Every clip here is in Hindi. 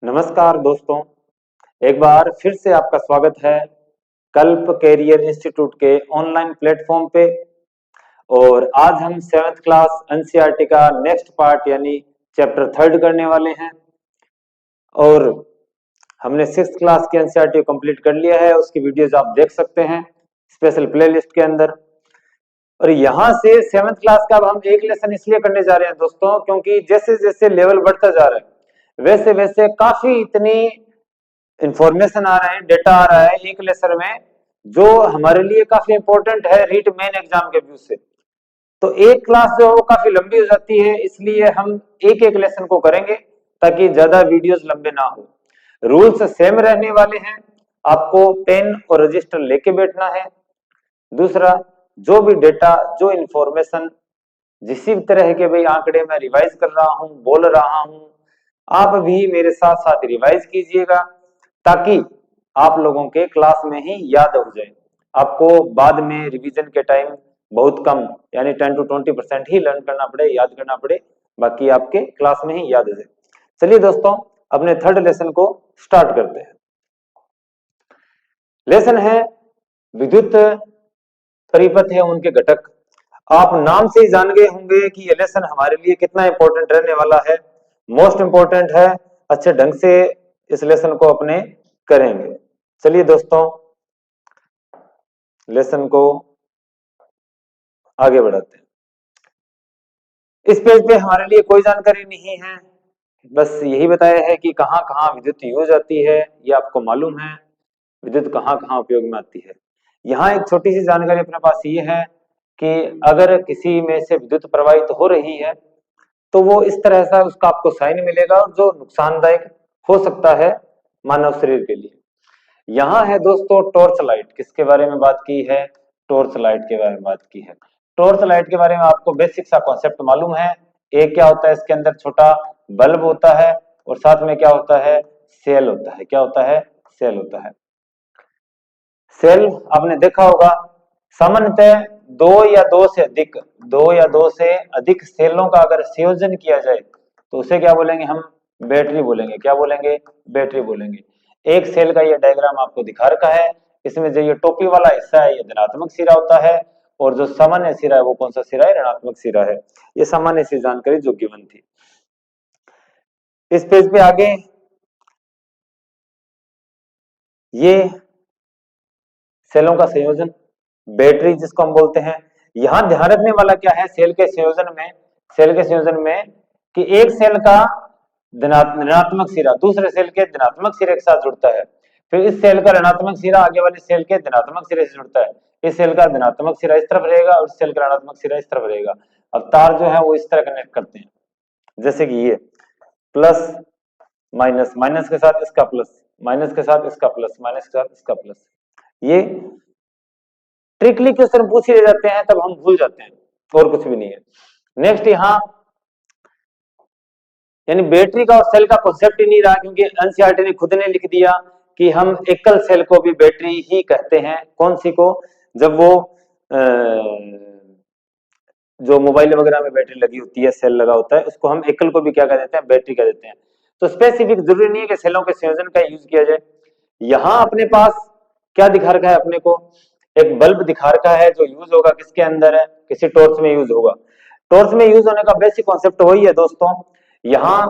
नमस्कार दोस्तों, एक बार फिर से आपका स्वागत है कल्प कैरियर इंस्टीट्यूट के ऑनलाइन प्लेटफॉर्म पे। और आज हम सेवेंथ क्लास एनसीईआरटी का नेक्स्ट पार्ट यानी चैप्टर थर्ड करने वाले हैं। और हमने सिक्स क्लास की एनसीईआरटी को कंप्लीट कर लिया है, उसकी वीडियोज आप देख सकते हैं स्पेशल प्लेलिस्ट के अंदर। और यहाँ से सेवेंथ क्लास का अब हम एक लेसन इसलिए करने जा रहे हैं दोस्तों, क्योंकि जैसे जैसे लेवल बढ़ता जा रहा है वैसे वैसे काफी इतनी इंफॉर्मेशन आ रहा है, डेटा आ रहा है एक लेसन में, जो हमारे लिए काफी इंपॉर्टेंट है रीट मेन एग्जाम के व्यू से। तो एक क्लास जो है वो काफी लंबी हो जाती है, इसलिए हम एक एक लेसन को करेंगे ताकि ज्यादा वीडियोस लंबे ना हो। रूल्स सेम रहने वाले हैं, आपको पेन और रजिस्टर लेके बैठना है। दूसरा, जो भी डेटा, जो इंफॉर्मेशन जिस भी तरह के भाई आंकड़े मैं रिवाइज कर रहा हूं, बोल रहा हूं, आप भी मेरे साथ साथ रिवाइज कीजिएगा ताकि आप लोगों के क्लास में ही याद हो जाए। आपको बाद में रिवीजन के टाइम बहुत कम यानी 10 to 20% ही लर्न करना पड़े, याद करना पड़े, बाकी आपके क्लास में ही याद हो जाए। चलिए दोस्तों, अपने थर्ड लेसन को स्टार्ट करते हैं। लेसन है विद्युत परिपथ है उनके घटक। आप नाम से ही जान गए होंगे कि ये लेसन हमारे लिए कितना इंपॉर्टेंट रहने वाला है, मोस्ट इंपॉर्टेंट है। अच्छे ढंग से इस लेसन को अपने करेंगे। चलिए दोस्तों, लेसन को आगे बढ़ाते हैं। इस पेज पे हमारे लिए कोई जानकारी नहीं है, बस यही बताया है कि कहाँ कहाँ विद्युत यूज आती है, ये आपको मालूम है विद्युत कहाँ कहाँ उपयोग में आती है। यहाँ एक छोटी सी जानकारी अपने पास ये है कि अगर किसी में से विद्युत प्रवाहित हो रही है तो वो इस तरह से उसका आपको साइन मिलेगा जो नुकसानदायक हो सकता है मानव शरीर के लिए। यहाँ है दोस्तों टॉर्च लाइट, किसके बारे में बात की है? टॉर्च लाइट के बारे में बात की है। टॉर्च लाइट के बारे में आपको बेसिक सा कॉन्सेप्ट मालूम है। एक क्या होता है, इसके अंदर छोटा बल्ब होता है और साथ में क्या होता है, सेल होता है। क्या होता है? सेल होता है। सेल आपने देखा होगा, सामान्यतः दो से अधिक सेलों का अगर संयोजन किया जाए तो उसे क्या बोलेंगे हम? बैटरी बोलेंगे। क्या बोलेंगे? बैटरी बोलेंगे। एक सेल का ये डायग्राम आपको दिखा रखा है। इसमें जो ये टोपी वाला हिस्सा है ये धनात्मक सिरा होता है और जो सामान्य सिरा है वो कौन सा सिरा है? ऋणात्मक सिरा है। ये सामान्य सी जानकारी जो गिवन थी। इस पेज पे आगे ये सेलों का संयोजन, बैटरी जिसको हम बोलते हैं। यहां ध्यान रखने वाला क्या है सेल के संयोजन में? सेल के संयोजन में कि एक सेल का ऋणात्मक सिरा दूसरे सेल के धनात्मक सिरे के साथ जुड़ता है, फिर इस सेल का ऋणात्मक सिरा आगे वाले सेल के धनात्मक सिरे से जुड़ता है। इस सेल का धनात्मक सिरा इस तरफ रहेगा और इस सेल का ऋणात्मक सिरा इस तरफ रहेगा। अब तार जो है वो इस तरह कनेक्ट करते हैं, जैसे कि ये प्लस माइनस, माइनस के साथ इसका प्लस, माइनस के साथ इसका प्लस, माइनस के साथ इसका प्लस। ये ट्रिकली क्वेश्चन पूछ ले जाते हैं तब हम भूल जाते हैं, और कुछ भी नहीं है। नेक्स्ट यहाँ यानी बैटरी का और सेल का कॉन्सेप्ट ही नहीं रहा, क्योंकि एनसीईआरटी ने खुद ने लिख दिया कि हम एकल सेल को भी बैटरी ही कहते हैं। कौन सी को? जब वो जो मोबाइल वगैरह में बैटरी लगी होती है, सेल लगा होता है, उसको हम एकल को भी क्या कह देते हैं? बैटरी कह देते हैं। तो स्पेसिफिक जरूरी नहीं है कि सेलों के संयोजन का यूज किया जाए। यहाँ अपने पास क्या दिखा रखा है अपने को? एक बल्ब दिखा रखा है जो यूज होगा किसके अंदर है? किसी टॉर्च में यूज होगा। टॉर्च में यूज होने का बेसिक कॉन्सेप्ट वही है दोस्तों। यहां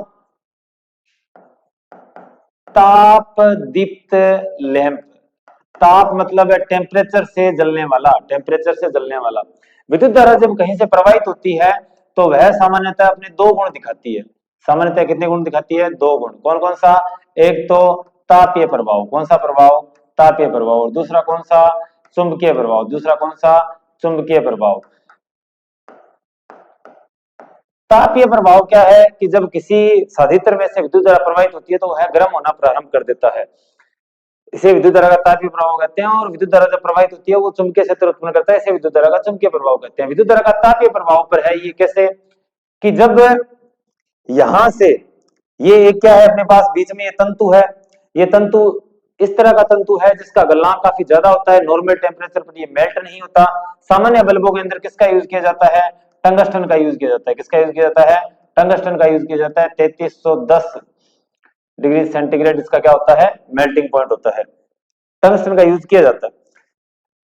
ताप दीप्त लैंप, ताप मतलब है टेम्परेचर से जलने वाला, टेम्परेचर से जलने वाला। विद्युत धारा जब कहीं से प्रवाहित होती है तो वह सामान्यतः अपने दो गुण दिखाती है। सामान्यतः कितने गुण दिखाती है? दो गुण। कौन कौन सा? एक तो तापीय प्रभाव। कौन सा प्रभाव? तापीय प्रभाव। और दूसरा कौन सा? चुंबकीय प्रभाव। दूसरा कौन सा? चुंबकीय प्रभाव। तापीय प्रभाव क्या है कि जब किसी साधित्र में से विद्युत धारा प्रवाहित होती है तो वह गर्म होना प्रारंभ कर देता है, इसे विद्युत धारा का तापीय प्रभाव कहते हैं। और विद्युत धारा जब प्रवाहित होती है वो चुंबकीय क्षेत्र उत्पन्न करता है, इसे विद्युत धारा का चुंबकीय प्रभाव कहते हैं। विद्युत धारा का तापीय प्रभाव पर है ये कैसे कि जब यहां से ये एक क्या है अपने पास बीच में ये तंतु है, ये तंतु इस तरह का तंतु है जिसका गलनांक काफी ज्यादा होता है, नॉर्मल टेम्परेचर पर ये मेल्ट नहीं होता। सामान्य बल्बों के अंदर किसका यूज किया जाता है? टंगस्टन का यूज किया जाता है। किसका यूज किया जाता है? टंगस्टन का यूज किया जाता है। 3310 डिग्री सेंटीग्रेड इसका क्या होता है, मेल्टिंग पॉइंट होता है। टंगस्टन का यूज किया जाता है।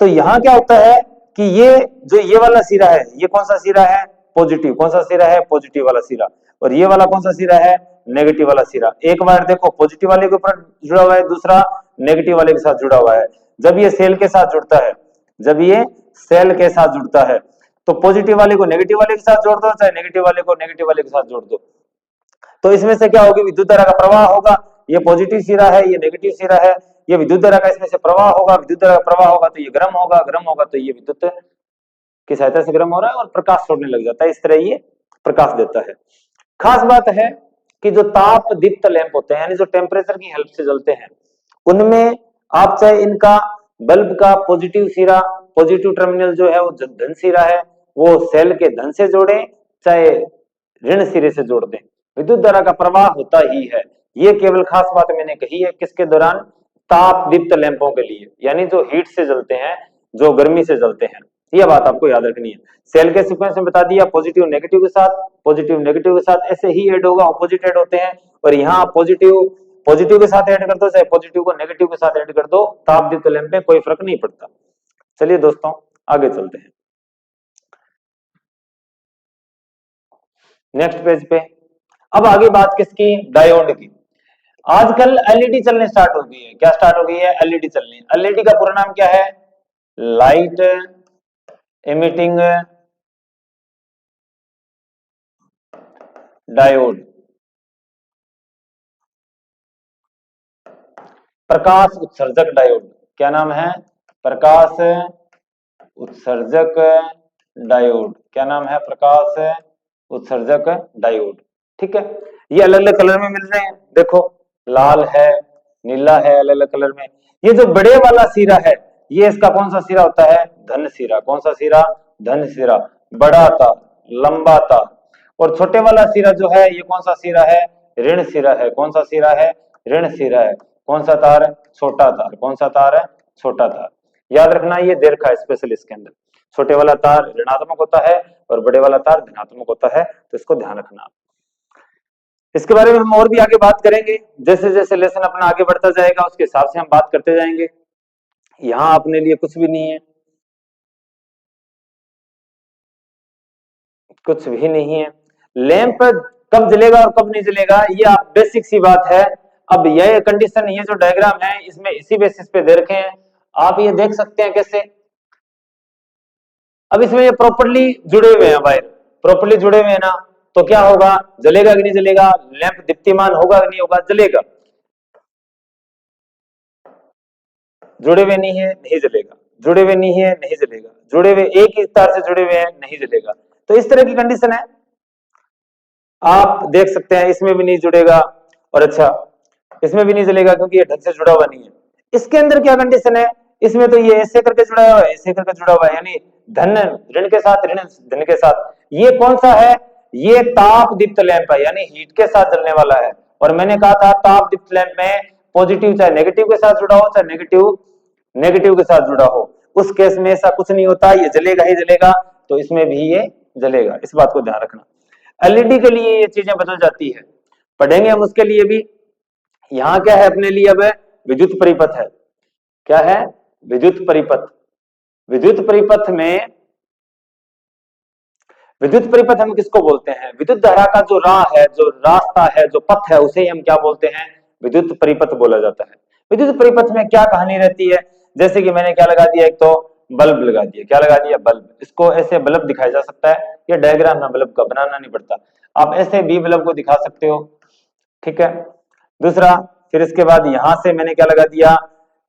तो यहां क्या होता है कि ये जो ये वाला सिरा है, ये कौन सा सिरा है, पॉजिटिव। कौन सा सिरा है, पॉजिटिव वाला सिरा। और ये वाला कौन सा सिरा है, नेगेटिव वाला सिरा। एक बार देखो पॉजिटिव वाले के ऊपर जुड़ा हुआ है, दूसरा नेगेटिव वाले के साथ जुड़ा हुआ है। जब ये सेल के साथ जुड़ता है, जब ये सेल के साथ जुड़ता है, तो पॉजिटिव वाले को नेगेटिव वाले के साथ जोड़ दो, चाहे नेगेटिव वाले को नेगेटिव वाले के साथ जोड़ दो। तो इसमें से क्या होगी, विद्युत धारा का प्रवाह होगा। ये पॉजिटिव सिरा है, ये नेगेटिव सिरा है, ये विद्युत धारा का इसमें से प्रवाह होगा। विद्युत धारा का प्रवाह होगा तो ये गर्म होगा, गर्म होगा तो ये विद्युत की सहायता से गर्म हो रहा है और प्रकाश छोड़ने लग जाता है। इस तरह ये प्रकाश देता है। खास बात है कि जो ताप दीप्त लैंप होते हैं, यानी जो टेम्परेचर की हेल्प से जलते हैं, उनमें आप चाहे इनका बल्ब का पॉजिटिव सिरा, पॉजिटिव टर्मिनल जो है वो धन सिरा है, वो सेल के धन से जोड़े, चाहे ऋण सिरे से जोड़ दें, विद्युत धारा का प्रवाह होता ही है। ये केवल खास बात मैंने कही है किसके दौरान, ताप दीप्त लैंपों के लिए, यानी जो हीट से जलते हैं, जो गर्मी से जलते हैं। यह बात आपको याद रखनी है। सेल के सीक्वेंस में बता दिया, पॉजिटिव नेगेटिव के साथ, पॉजिटिव नेगेटिव के साथ ऐसे ही ऐड होगा, ऑपोजिट ऐड होते हैं। और यहाँ पॉजिटिव पॉजिटिव के साथ ऐड कर दो, चाहे पॉजिटिव को नेगेटिव के साथ ऐड कर दो, ताप दीप्त लैंप में कोई फर्क नहीं पड़ता। चलिए दोस्तों आगे चलते हैं नेक्स्ट पेज पे। अब आगे बात किसकी, डायोड की। आजकल एलईडी चलने स्टार्ट हो गई है। क्या स्टार्ट हो गई है, एलईडी चलनी। एलईडी का पूरा नाम क्या है, लाइट इमिटिंग डायोड, प्रकाश उत्सर्जक डायोड। क्या नाम है, प्रकाश उत्सर्जक डायोड। क्या नाम है, प्रकाश उत्सर्जक डायोड। ठीक है, ये अलग अलग कलर में मिल रहे हैं, देखो लाल है, नीला है, अलग अलग कलर में। ये जो बड़े वाला सिरा है, ये इसका कौन सा सिरा होता है, धन सिरा। कौन सा सिरा, धन सिरा, बड़ा तार, लंबा तार। और छोटे वाला सिरा जो है, ये कौन सा सिरा है, ऋण सिरा है। कौन सा सिरा है, ऋण सिरा है। कौन सा तार, छोटा तार। कौन सा तार है, छोटा तार। याद रखना ये दे रखा है स्पेशल इसके अंदर, छोटे वाला तार ऋणात्मक होता है और बड़े वाला तार धनात्मक होता है, तो इसको ध्यान रखना। इसके बारे में हम और भी आगे बात करेंगे, जैसे जैसे लेसन अपना आगे बढ़ता जाएगा उसके हिसाब से हम बात करते जाएंगे। यहाँ अपने लिए कुछ भी नहीं है, कुछ भी नहीं है। लैंप कब जलेगा और कब नहीं जलेगा, ये आप बेसिक सी बात है। अब यह कंडीशन, ये जो डायग्राम है इसमें इसी बेसिस पे दे रखे हैं, आप ये देख सकते हैं कैसे। अब इसमें ये प्रॉपर्ली जुड़े हुए हैं वायर, प्रॉपर्ली जुड़े हुए हैं ना, तो क्या होगा, जलेगा कि नहीं जलेगा, लैंप दीप्तिमान होगा कि नहीं होगा, जलेगा। जुड़े हुए नहीं है, नहीं जलेगा। जुड़े हुए नहीं है, नहीं जलेगा। जुड़े हुए एक ही तार से जुड़े हुए हैं, नहीं जलेगा। तो इस तरह की कंडीशन है, आप देख सकते हैं इसमें भी नहीं जुड़ेगा। और अच्छा, इसमें भी नहीं जलेगा क्योंकि ये ढंग से जुड़ा हुआ नहीं है। इसके अंदर क्या कंडीशन है, इसमें तो ये ऐसे करके जुड़ा हुआ है, ऐसे करके जुड़ा हुआ है, यानी धन ऋण के साथ, ऋण धन के साथ। ये कौन सा है, ये ताप दीप्त लैंप है, यानी हीट के साथ जलने वाला है। और मैंने कहा था ताप दीप्त लैंप में पॉजिटिव चाहे नेगेटिव के साथ जुड़ा हो, चाहे नेगेटिव नेगेटिव के साथ जुड़ा हो, उस केस में ऐसा कुछ नहीं होता, ये जलेगा ही जलेगा। तो इसमें भी ये जलेगा, इस बात को ध्यान रखना। एलईडी के लिए ये चीजें बदल जाती है, पढ़ेंगे हम उसके लिए भी। यहां क्या है अपने लिए, अब विद्युत परिपथ है। क्या है, विद्युत परिपथ। विद्युत परिपथ में, विद्युत परिपथ हम किसको बोलते हैं, विद्युत धारा का जो राह है, जो रास्ता है, जो पथ है, उसे हम क्या बोलते हैं, विद्युत परिपथ बोला जाता है। विद्युत परिपथ में क्या कहानी रहती है, जैसे कि मैंने क्या लगा दिया, एक तो बल्ब लगा दिया। क्या लगा दिया, बल्ब। इसको ऐसे बल्ब दिखाया जा सकता है, ये डायग्राम में बल्ब का बनाना नहीं पड़ता, आप ऐसे भी बल्ब को दिखा सकते हो। ठीक है, दूसरा, फिर इसके बाद यहां से मैंने क्या लगा दिया,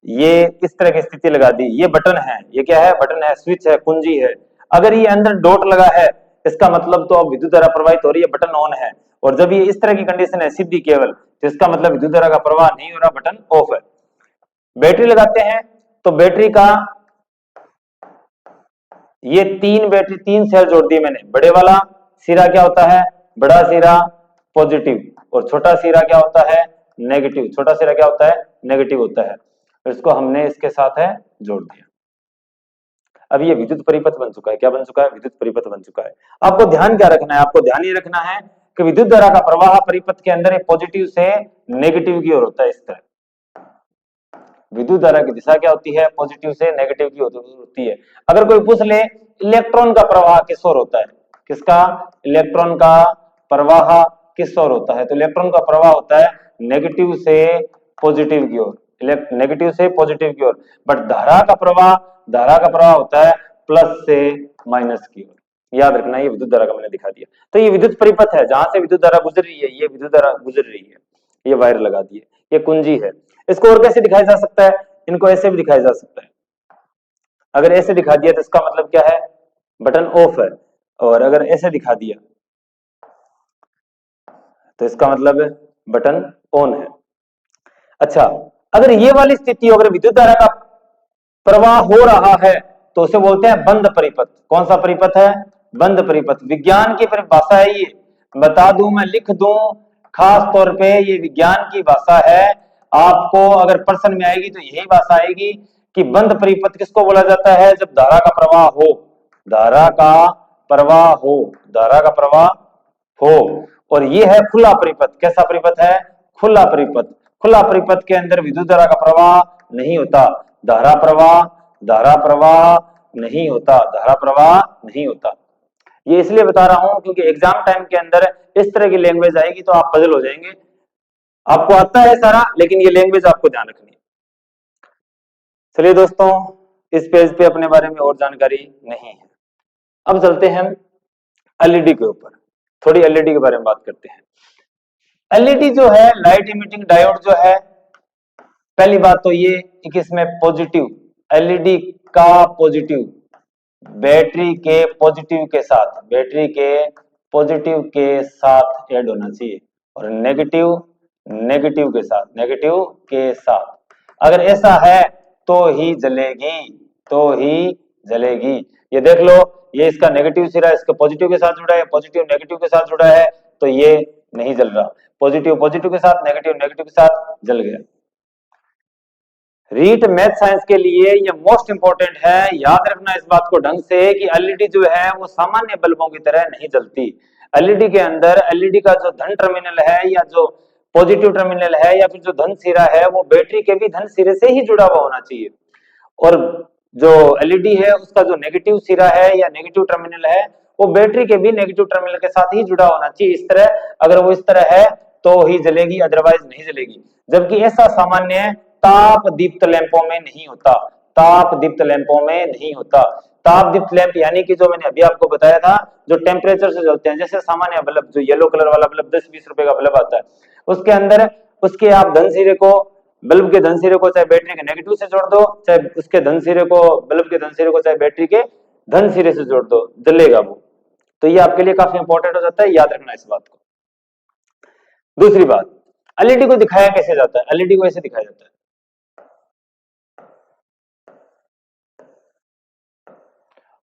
ये इस तरह की स्थिति लगा दी। ये बटन है, ये क्या है, बटन है, स्विच है, कुंजी है। अगर ये अंदर डॉट लगा है, इसका मतलब तो अब विद्युत धारा प्रवाहित हो रही है, बटन ऑन है। और जब ये इस तरह की कंडीशन है सीधी केवल, तो इसका मतलब विद्युत धारा का प्रवाह नहीं हो रहा, बटन ऑफ है। बैटरी लगाते हैं, तो बैटरी का ये तीन बैटरी, तीन सेल जोड़ दिए मैंने। बड़े वाला सिरा क्या होता है, बड़ा सिरा पॉजिटिव, और छोटा सिरा क्या होता है, नेगेटिव। छोटा सिरा क्या होता है, नेगेटिव होता है। इसको हमने इसके साथ है जोड़ दिया। अब ये विद्युत परिपथ बन चुका है। क्या बन चुका है, विद्युत परिपथ बन चुका है। आपको ध्यान क्या रखना है, आपको ध्यान ये रखना है कि विद्युत धारा का प्रवाह परिपथ के अंदर पॉजिटिव से नेगेटिव की ओर होता है। इस तरह विद्युत धारा की दिशा क्या होती है, पॉजिटिव से नेगेटिव की होती है। अगर कोई पूछ ले इलेक्ट्रॉन का प्रवाह किस ओर होता है, किसका, इलेक्ट्रॉन का प्रवाह किस ओर होता है, तो इलेक्ट्रॉन का प्रवाह होता है नेगेटिव से पॉजिटिव की ओर, नेगेटिव से पॉजिटिव की ओर। बट धारा का प्रवाह होता है प्लस से माइनस की ओर। याद रखना, ये विद्युत धारा का मैंने दिखा दिया। तो ये विद्युत परिपथ है, जहां से विद्युत धारा गुजर रही है, ये विद्युत धारा गुजर रही है, ये वायर लगा दी है, ये कुंजी है। इसको और कैसे दिखाया जा सकता है, इनको ऐसे भी दिखाया जा सकता है। अगर ऐसे दिखा दिया तो इसका मतलब क्या है, बटन ऑफ है, और अगर ऐसे दिखा दिया तो इसका मतलब बटन ऑन है। अच्छा, अगर ये वाली स्थिति, अगर विद्युत धारा का प्रवाह हो रहा है तो उसे बोलते हैं बंद परिपथ। कौन सा परिपथ है, बंद परिपथ। विज्ञान की परिभाषा है ये, बता दूं, मैं लिख दूं, खास तौर पे ये विज्ञान की भाषा है। आपको अगर प्रश्न में आएगी तो यही भाषा आएगी कि बंद परिपथ किसको बोला जाता है, जब धारा का प्रवाह हो, धारा का प्रवाह हो, धारा का प्रवाह हो। और ये है खुला परिपथ। कैसा परिपथ है, खुला परिपथ। खुला परिपथ के अंदर विद्युत धारा का प्रवाह नहीं होता, धारा प्रवाह नहीं होता, धारा प्रवाह नहीं होता। ये इसलिए बता रहा हूं क्योंकि एग्जाम टाइम के अंदर इस तरह की लैंग्वेज आएगी तो आप पजल हो जाएंगे। आपको आता है सारा, लेकिन ये लैंग्वेज आपको ध्यान रखनी है। चलिए दोस्तों, इस पेज पे अपने बारे में और जानकारी नहीं है। अब चलते हैं एलईडी के ऊपर, थोड़ी एलईडी के बारे में बात करते हैं। एलईडी जो है, लाइट इमिटिंग डायोड जो है, पहली बात तो ये कि इसमें पॉजिटिव, एलईडी का पॉजिटिव बैटरी के पॉजिटिव के साथ, बैटरी के पॉजिटिव के साथ ऐड होना चाहिए, और नेगेटिव नेगेटिव के साथ, नेगेटिव के साथ। अगर ऐसा है तो ही जलेगी, तो ही जलेगी। ये देख लो, ये इसका नेगेटिव सिरा इसके पॉजिटिव के साथ जुड़ा है, पॉजिटिव नेगेटिव के साथ जुड़ा है, तो ये नहीं जल रहा। पॉजिटिव पॉजिटिव के साथ, नेगेटिव नेगेटिव के साथ जल गया। रीट मैथ साइंस के लिए ये मोस्ट इंपॉर्टेंट है। याद रखना इस बात को ढंग से कि एलईडी जो है वो सामान्य बल्बों की तरह नहीं जलती। एलईडी के अंदर, एलईडी का जो धन टर्मिनल है या जो पॉजिटिव टर्मिनल है या फिर जो धन सिरा है, वो बैटरी के भी धन सिरे से ही जुड़ा हुआ होना चाहिए। और जो एलईडी है उसका जो नेगेटिव सिरा है या नेगेटिव टर्मिनल है, वो बैटरी के भी नेगेटिव टर्मिनल के साथ ही जुड़ा होना चाहिए। इस तरह, अगर वो इस तरह है तो ही जलेगी, अदरवाइज नहीं जलेगी। जबकि ऐसा सामान्य ताप दीप्त लैंपों में नहीं होता, ताप दीप्त लैंपों में नहीं होता। ताप दीप्त लैंप यानी कि जो मैंने अभी आपको बताया था, जो टेम्परेचर से जलते हैं, जैसे सामान्य बल्ब, जो येलो कलर वाला बल्ब 10-20 रुपए का बल्ब आता है, उसके अंदर उसके आप धन सिरे को, बल्ब के धन सिरे को चाहे बैटरी के नेगेटिव से जोड़ दो, चाहे उसके धन सिरे को, बल्ब के धन सिरे को चाहे बैटरी के धन सिरे से जोड़ दो, जलेगा वो। तो ये आपके लिए काफी इंपॉर्टेंट हो जाता है, याद रखना इस बात को। दूसरी बात, एलईडी को दिखाया कैसे जाता है, एलईडी को ऐसे दिखाया जाता है,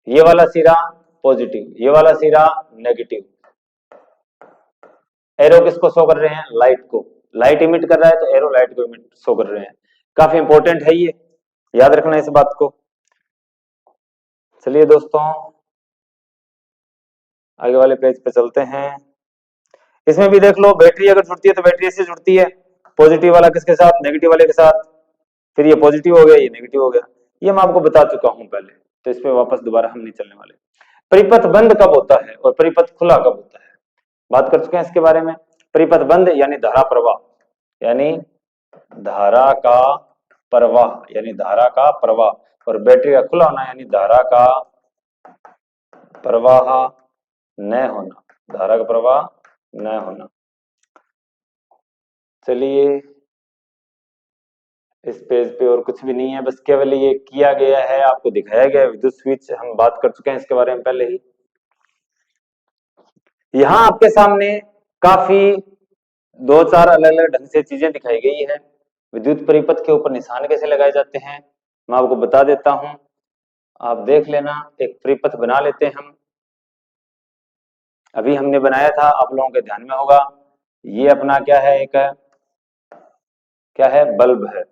ये वाला सिरा पॉजिटिव, ये वाला सिरा नेगेटिव। एरो किसको शो कर रहे हैं, लाइट को। लाइट इमिट कर रहा है तो एरो लाइट को इमिट शो कर रहे हैं। काफी इंपॉर्टेंट है ये, याद रखना इस बात को। चलिए दोस्तों, आगे वाले पेज पे चलते हैं। इसमें भी देख लो, बैटरी अगर जुड़ती है तो बैटरी से जुड़ती है, पॉजिटिव वाला किसके साथ, नेगेटिव वाले के साथ। फिर ये पॉजिटिव हो गया, ये नेगेटिव हो गया, ये मैं आपको बता चुका हूं पहले, तो इस पे वापस दोबारा हम नहीं चलने वाले। परिपथ बंद कब होता है और परिपथ खुला कब होता है, बात कर चुके हैं इसके बारे में। परिपथ बंद यानी धारा प्रवाह, यानी धारा का प्रवाह, यानी धारा का प्रवाह, और बैटरी का खुला होना यानी धारा का प्रवाह न होना, धारा का प्रवाह न होना। चलिए, इस पेज पे और कुछ भी नहीं है, बस केवल ये किया गया है, आपको दिखाया गया है। विद्युत स्विच हम बात कर चुके हैं इसके बारे में पहले ही। यहां आपके सामने काफी 2-4 अलग अलग ढंग से चीजें दिखाई गई है। विद्युत परिपथ के ऊपर निशान कैसे लगाए जाते हैं मैं आपको बता देता हूं, आप देख लेना। एक परिपथ बना लेते हैं हम, अभी हमने बनाया था, आप लोगों के ध्यान में होगा। ये अपना क्या है, एक क्या है, बल्ब है।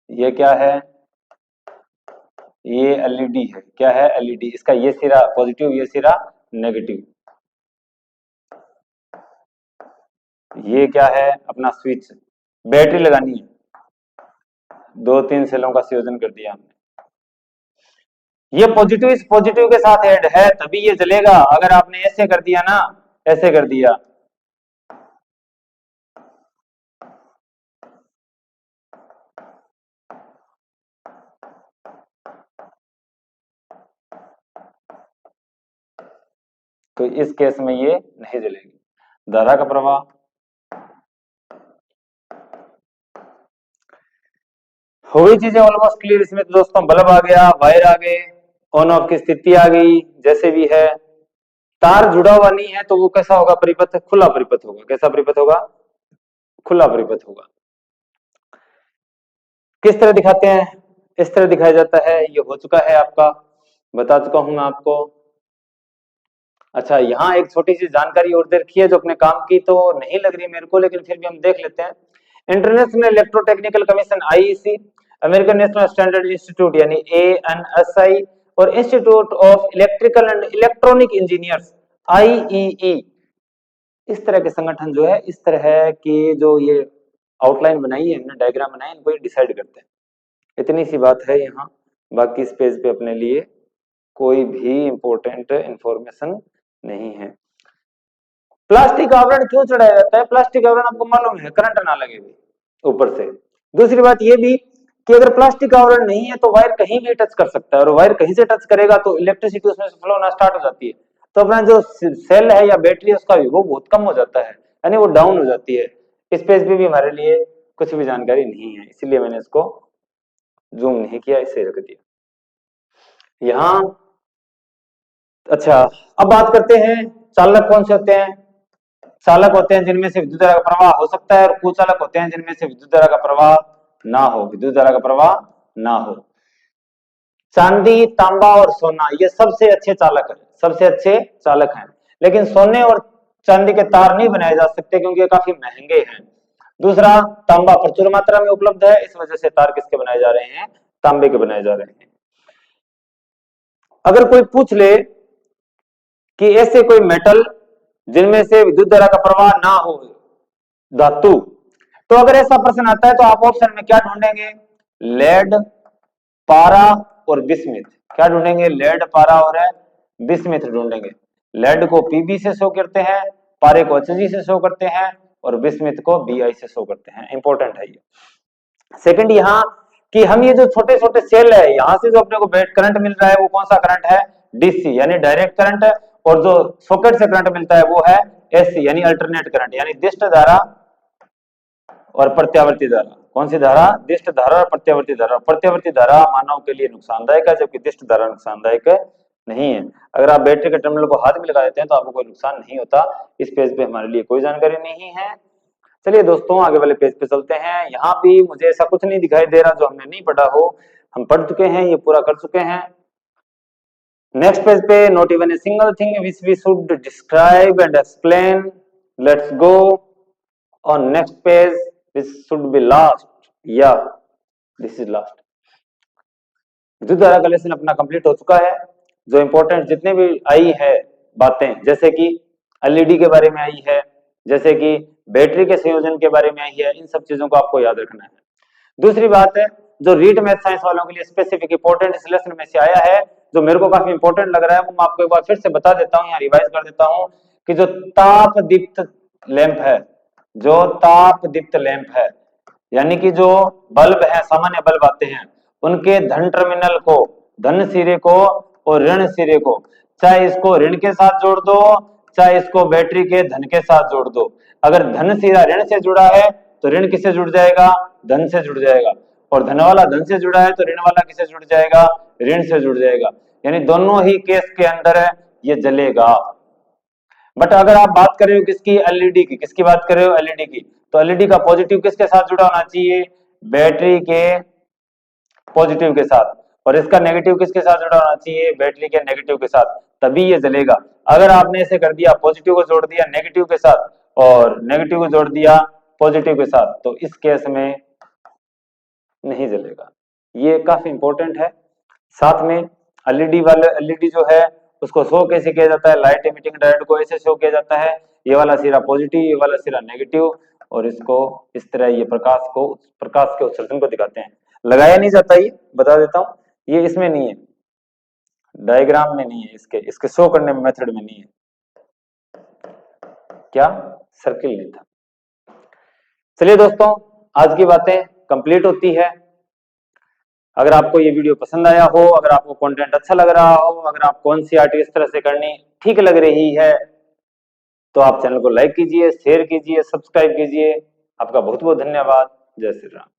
ये क्या है, ये एलईडी है, क्या है? एलईडी। इसका ये सिरा पॉजिटिव, ये सिरा नेगेटिव। ये क्या है? अपना स्विच। बैटरी लगानी है, दो तीन सेलों का संयोजन कर दिया हमने। ये पॉजिटिव इस पॉजिटिव के साथ ऐड है तभी ये जलेगा। अगर आपने ऐसे कर दिया ना, ऐसे कर दिया, तो इस केस में ये नहीं जलेगी। धारा का प्रवाह, हो गई चीजें ऑलमोस्ट क्लियर। इसमें तो दोस्तों बल्ब आ गया, वायर आ गए, ऑन ऑफ की स्थिति आ गई, जैसे भी है। तार जुड़ा हुआ नहीं है तो वो कैसा होगा? परिपथ, खुला परिपथ होगा। कैसा परिपथ होगा? खुला परिपथ होगा। किस तरह दिखाते हैं? इस तरह दिखाया जाता है। ये हो चुका है आपका, बता चुका हूं मैं आपको। अच्छा, यहाँ एक छोटी सी जानकारी और दे रखी है जो अपने काम की तो नहीं लग रही मेरे को, लेकिन फिर भी हम देख लेते हैं। International electrotechnical commission IEC, American national standard institute यानी एएनएसआई, और institute of electrical and electronic engineers IEEE, इस तरह के संगठन जो है, इस तरह की जो ये आउटलाइन बनाई है, डायग्राम बनाए, इनको डिसाइड करते हैं। इतनी सी बात है यहाँ। बाकी इस पेज पे अपने लिए कोई भी इंपॉर्टेंट इंफॉर्मेशन नहीं है। प्लास्टिक आवरण क्यों चढ़ाया जाता है? प्लास्टिक आवरण आपको मालूम है, करंट ना लगे ऊपर से। दूसरी बात ये भी कि अगर प्लास्टिक आवरण नहीं है तो वायर कहीं भी टच कर सकता है, और वायर कहीं से टच करेगा तो इलेक्ट्रिसिटी उसमें से फ्लो होना स्टार्ट हो जाती है। तो अपना जो सेल है या बैटरी है उसका विभव बहुत कम हो जाता है, यानी वो डाउन हो जाती है। इस पेज पे भी हमारे लिए कुछ भी जानकारी नहीं है, इसीलिए मैंने इसको जूम नहीं किया, इसे रख दिया यहाँ। अच्छा, अब बात करते हैं चालक कौन से होते हैं। चालक होते हैं जिनमें से विद्युत धारा का प्रवाह हो सकता है, और कुचालक होते हैं जिनमें से विद्युत धारा का प्रवाह ना हो, विद्युत धारा का प्रवाह ना हो। चांदी, तांबा और सोना ये सबसे अच्छे चालक है, सबसे अच्छे चालक हैं। लेकिन सोने और चांदी के तार नहीं बनाए जा सकते क्योंकि ये काफी महंगे हैं। दूसरा, तांबा प्रचुर मात्रा में उपलब्ध है, इस वजह से तार किसके बनाए जा रहे हैं? तांबे के बनाए जा रहे हैं। अगर कोई पूछ ले कि ऐसे कोई मेटल जिनमें से विद्युत धारा का प्रवाह ना हो, धातु, तो अगर ऐसा प्रश्न आता है तो आप ऑप्शन में क्या ढूंढेंगे? लेड, पारा और बिस्मिथ। क्या ढूंढेंगे? लेड, पारा और बिस्मिथ ढूंढेंगे। लेड को पीबी से शो करते हैं, पारे को एचजी से शो करते हैं, और बिस्मिथ को बीआई से शो करते हैं। इंपॉर्टेंट है ये। सेकंड यहाँ कि हम ये जो छोटे छोटे सेल है, यहां से जो अपने को करंट मिल रहा है वो कौन सा करंट है? डीसी यानी डायरेक्ट करंट, और जो सॉकेट से करंट मिलता है वो है एसी यानी अल्टरनेट करंट, यानी दिष्ट धारा और प्रत्यावर्ती धारा। कौन सी धारा? दिष्ट धारा और प्रत्यावर्ती धारा। प्रत्यावर्ती धारा मानव के लिए नुकसानदायक है, जबकि दिष्ट धारा नुकसानदायक नहीं है। अगर आप बैटरी के टर्मिनल को हाथ में लगा देते हैं तो आपको कोई नुकसान नहीं होता। इस पेज पे हमारे लिए कोई जानकारी नहीं है। चलिए दोस्तों, आगे वाले पेज पे चलते हैं। यहाँ भी मुझे ऐसा कुछ नहीं दिखाई दे रहा जो हमने नहीं पढ़ा हो, हम पढ़ चुके हैं, ये पूरा कर चुके हैं। नेक्स्ट पेज पे, not even a single thing which we should describe and explain. Let's go on next page, this should be last, या दिस इज लास्ट। विद्युत धारा का लेसन अपना कंप्लीट हो चुका है। जो इंपॉर्टेंट जितने भी आई है बातें, जैसे कि एलईडी के बारे में आई है, जैसे कि बैटरी के संयोजन के बारे में आई है, इन सब चीजों को आपको याद रखना है। दूसरी बात है, जो रीड मैथ साइंस वालों के लिए स्पेसिफिक इंपॉर्टेंट इस लेसन में से आया है, जो मेरे को काफी इंपॉर्टेंट लग रहा है, वो मैं आपको एक बार फिर से बता देता हूँ या रिवाइज कर देता हूँ कि जो ताप दीप्त लैंप है, जो ताप दीप्त लैंप है, यानी कि जो बल्ब है, सामान्य बल्ब आते हैं, उनके धन टर्मिनल को, धन सिरे को और ऋण सिरे को, चाहे इसको ऋण के साथ जोड़ दो, चाहे इसको बैटरी के धन के साथ जोड़ दो। अगर धन सिरा ऋण से जुड़ा है तो ऋण किससे जुड़ जाएगा? धन से जुड़ जाएगा। और धन वाला धन से जुड़ा है तो ऋण वाला किससे जुड़ जाएगा? ऋण से जुड़ जाएगा। यानी दोनों ही केस के अंदर ये जलेगा। बट अगर आप बात कर रहे हो किसकी? एलईडी की। किसकी बात कर रहे हो? एलईडी की। तो एलईडी का पॉजिटिव किसके साथ जुड़ा होना चाहिए? बैटरी के पॉजिटिव के साथ। और इसका नेगेटिव किसके साथ जुड़ा होना चाहिए? बैटरी के नेगेटिव के साथ, तभी ये जलेगा। अगर आपने ऐसे कर दिया, पॉजिटिव को जोड़ दिया नेगेटिव के साथ और नेगेटिव को जोड़ दिया पॉजिटिव के साथ, तो इस केस में नहीं जलेगा। ये काफी इंपॉर्टेंट है, साथ में एलईडी जो है उसको शो कैसे किया जाता है, लाइट इमिटिंग डायोड को ऐसे शो किया जाता है, ये वाला सिरा पॉजिटिव, ये वाला सिरा नेगेटिव, और इसको इस तरह ये प्रकाश के उत्सर्जन को दिखाते हैं। लगाया नहीं जाता, ये बता देता हूं, ये इसमें नहीं है, डायग्राम में नहीं है, इसके शो करने में मेथड में नहीं है। क्या सर्किल नहीं था। चलिए दोस्तों, आज की बातें कंप्लीट होती है। अगर आपको ये वीडियो पसंद आया हो, अगर आपको कंटेंट अच्छा लग रहा हो, अगर आपको एनसीईआरटी इस तरह से करनी ठीक लग रही है, तो आप चैनल को लाइक कीजिए, शेयर कीजिए, सब्सक्राइब कीजिए। आपका बहुत बहुत धन्यवाद। जय श्री राम।